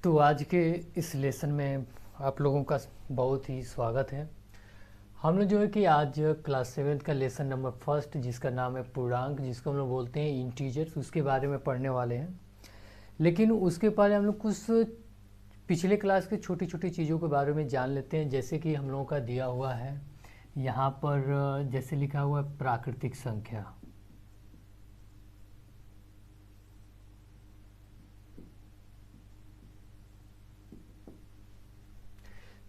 तो आज के इस लेसन में आप लोगों का बहुत ही स्वागत है। हम लोग जो है कि आज क्लास 7 का लेसन नंबर फर्स्ट, जिसका नाम है पूर्णांक, जिसको हम लोग बोलते हैं इंटीजर्स, उसके बारे में पढ़ने वाले हैं। लेकिन उसके पहले हम लोग कुछ पिछले क्लास के छोटी छोटी चीज़ों के बारे में जान लेते हैं। जैसे कि हम लोगों का दिया हुआ है यहाँ पर, जैसे लिखा हुआ है प्राकृतिक संख्या।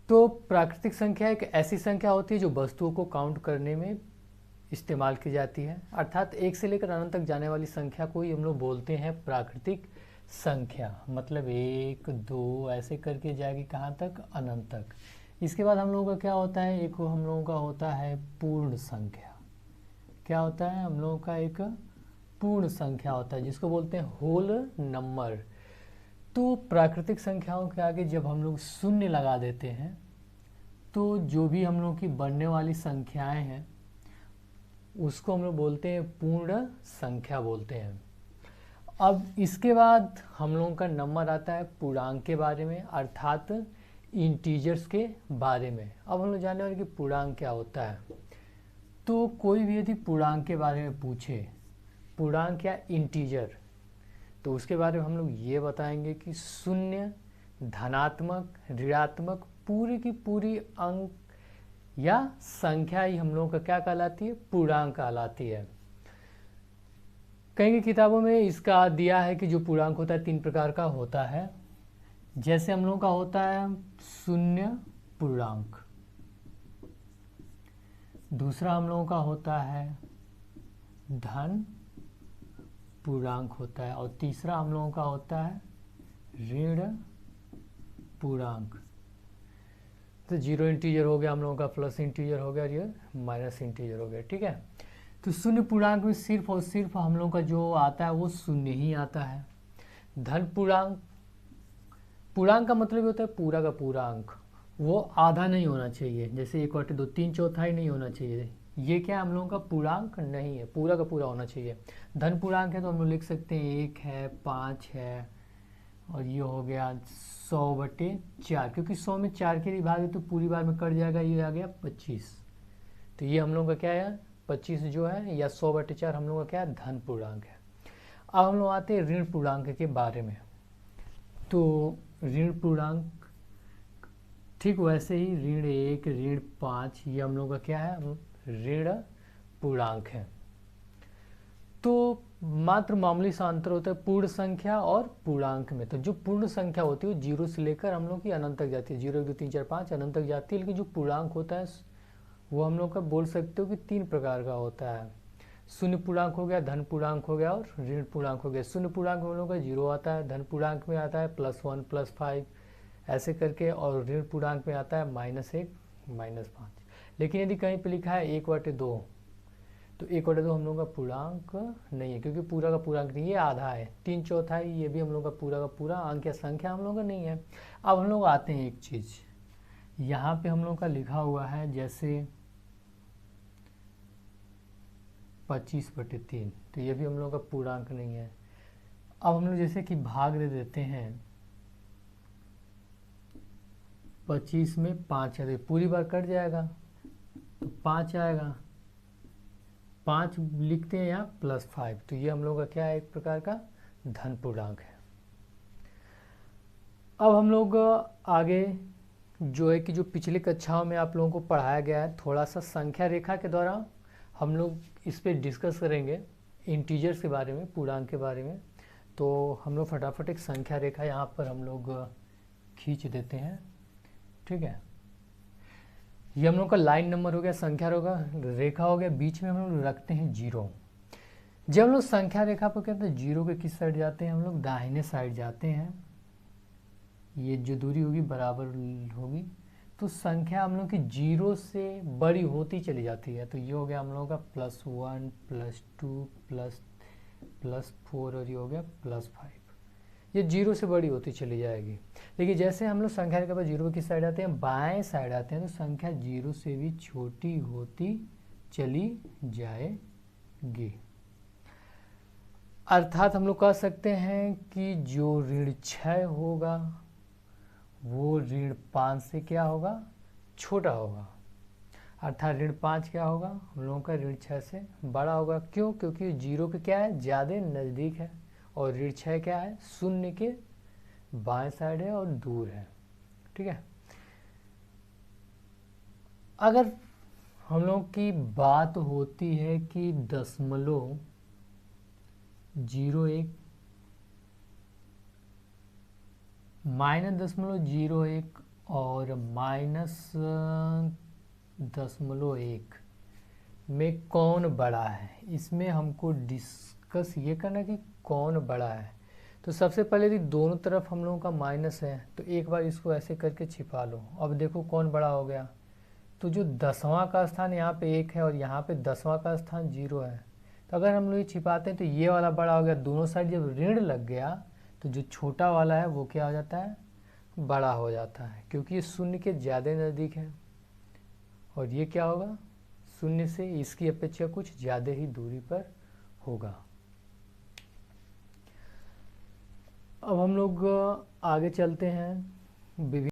तो प्राकृतिक संख्या एक ऐसी संख्या होती है जो वस्तुओं को काउंट करने में इस्तेमाल की जाती है, अर्थात एक से लेकर अनंत तक जाने वाली संख्या को ही हम लोग बोलते हैं प्राकृतिक संख्या। मतलब एक दो ऐसे करके जाएगी कहाँ तक, अनंत तक। इसके बाद हम लोगों का क्या होता है, एक हम लोगों का होता है पूर्ण संख्या। क्या होता है, हम लोगों का एक पूर्ण संख्या होता है जिसको बोलते हैं होल नंबर। तो प्राकृतिक संख्याओं के आगे जब हम लोग शून्य लगा देते हैं तो जो भी हम लोग की बढ़ने वाली संख्याएं हैं उसको हम लोग बोलते हैं पूर्ण संख्या बोलते हैं। अब इसके बाद हम लोगों का नंबर आता है पूर्णांक के बारे में, अर्थात इंटीजर्स के बारे में। अब हम लोग जानने वाले कि पूर्णांक क्या होता है। तो कोई भी यदि पूर्णांक के बारे में पूछे, पूर्णांक या इंटीजर, तो उसके बारे में हम लोग ये बताएंगे कि शून्य, धनात्मक, ऋणात्मक, पूरी की पूरी अंक या संख्या ही हम लोगों का क्या कहलाती है, पूर्णांक कहलाती है। कई किताबों में इसका दिया है कि जो पूर्णांक होता है 3 प्रकार का होता है। जैसे हम लोगों का होता है शून्य पूर्णांक, दूसरा हम लोगों का होता है धन पूर्णांक होता है, और तीसरा हम लोगों का होता है ऋण पूर्णांक। तो जीरो इंटीजर हो गया हम लोगों का, प्लस इंटीजर हो गया और ये माइनस इंटीजर हो गया। ठीक है, तो शून्य पूर्णांक में सिर्फ और सिर्फ हम लोगों का जो आता है वो शून्य ही आता है। धन पूर्णांक, पूर्णांक का मतलब होता है पूरा का पूरा अंक, वो आधा नहीं होना चाहिए, जैसे 1/2, 3/4 नहीं होना चाहिए। ये क्या हम लोगों का पूर्णांक नहीं है, पूरा का पूरा होना चाहिए। धन पूर्णांक है तो हम लोग लिख सकते हैं 1 है, 5 है, और ये हो गया 100/4, क्योंकि 100 में 4 के लिए भाग है तो पूरी बार में कट जाएगा, ये आ गया 25। तो ये हम लोग का क्या है, 25 जो है, या 100/4 हम लोग का क्या है, धन पूर्णांक है। अब हम लोग आते हैं ऋण पूर्णांक के बारे में। तो ऋण पूर्णांक ठीक वैसे ही ऋण 1, ऋण 5, ये हम लोग का क्या है, ऋण पूर्णांक है। तो मात्र मामूली सा अंतर होता है पूर्ण संख्या और पूर्णांक में। तो जो पूर्ण संख्या होती है वो 0 से लेकर हम लोग की अनंत तक जाती है, 0 1 2 3 4 5 अनंत तक जाती है। लेकिन जो पूर्णांक होता है वो हम लोग का बोल सकते हो कि 3 प्रकार का होता है। शून्य पूर्णांक हो गया, धन पूर्णांक हो गया और ऋण पूर्णांक हो गया। शून्य पूर्णांक में हम लोग का 0 आता है, धन पूर्णांक में आता है +1 +5 ऐसे करके, और ऋण पूर्णांक में आता है -1 -5। लेकिन यदि कहीं पे लिखा है 1/2, तो 1/2 हम लोग का पूर्णांक नहीं है, क्योंकि पूरा का पूर्णांक नहीं, ये आधा है। 3/4 ये भी हम लोग का पूरा अंक या संख्या हम लोग का नहीं है। अब हम लोग आते हैं एक चीज़, यहाँ पे हम लोग का लिखा हुआ है जैसे 25/3, तो ये भी हम लोग का पूर्णांक नहीं है। अब हम लोग जैसे कि भाग दे देते हैं, 25 में 5 है तो पूरी बार कट जाएगा तो 5 आएगा, 5 लिखते हैं यहाँ +5, तो ये हम लोग का क्या है, एक प्रकार का धन पूर्णांक है। अब हम लोग आगे जो है कि जो पिछले कक्षाओं में आप लोगों को पढ़ाया गया है, थोड़ा सा संख्या रेखा के द्वारा हम लोग इस पे डिस्कस करेंगे, इंटीजर्स के बारे में, पूर्णांक के बारे में। तो हम लोग फटाफट एक संख्या रेखा यहाँ पर हम लोग खींच देते हैं। ठीक है, ये हम लोग का लाइन नंबर हो गया, संख्या रेखा हो गया, बीच में हम लोग रखते हैं 0। जब हम लोग संख्या रेखा पर कहते हैं 0 के किस साइड जाते हैं, हम लोग दाहिने साइड जाते हैं। ये जो दूरी होगी बराबर होगी, तो संख्या हम लोग की 0 से बड़ी होती चली जाती है। तो ये हो गया हम लोग का +1 +2 +4 और ये हो गया +5। ये 0 से बड़ी होती चली जाएगी। लेकिन जैसे हम लोग संख्या रेखा पर 0 किस साइड आते हैं, बाएं साइड आते हैं, तो संख्या 0 से भी छोटी होती चली जाएगी। अर्थात हम लोग कह सकते हैं कि जो ऋण 6 होगा वो ऋण 5 से क्या होगा, छोटा होगा। अर्थात ऋण 5 क्या होगा, हम लोगों का ऋण 6 से बड़ा होगा। क्यों? क्योंकि जीरो के क्या है, ज़्यादा नज़दीक है, और ऋण 6 क्या है, शून्य के बाएं साइड है और दूर है। ठीक है। अगर हम लोग की बात होती है कि 0.01 -0.01 और -0.1 में कौन बड़ा है, इसमें हमको डिस्कस ये करना कि कौन बड़ा है। तो सबसे पहले भी दोनों तरफ हम लोगों का माइनस है, तो एक बार इसको ऐसे करके छिपा लो। अब देखो कौन बड़ा हो गया। तो जो 10वां का स्थान यहाँ पे 1 है और यहाँ पे 10वां का स्थान 0 है, तो अगर हम लोग ये छिपाते हैं तो ये वाला बड़ा हो गया। दोनों साइड जब ऋण लग गया तो जो छोटा वाला है वो क्या हो जाता है, बड़ा हो जाता है, क्योंकि ये शून्य के ज़्यादा नज़दीक है। और ये क्या होगा, शून्य से इसकी अपेक्षा कुछ ज़्यादा ही दूरी पर होगा। अब हम लोग आगे चलते हैं। विभिन्न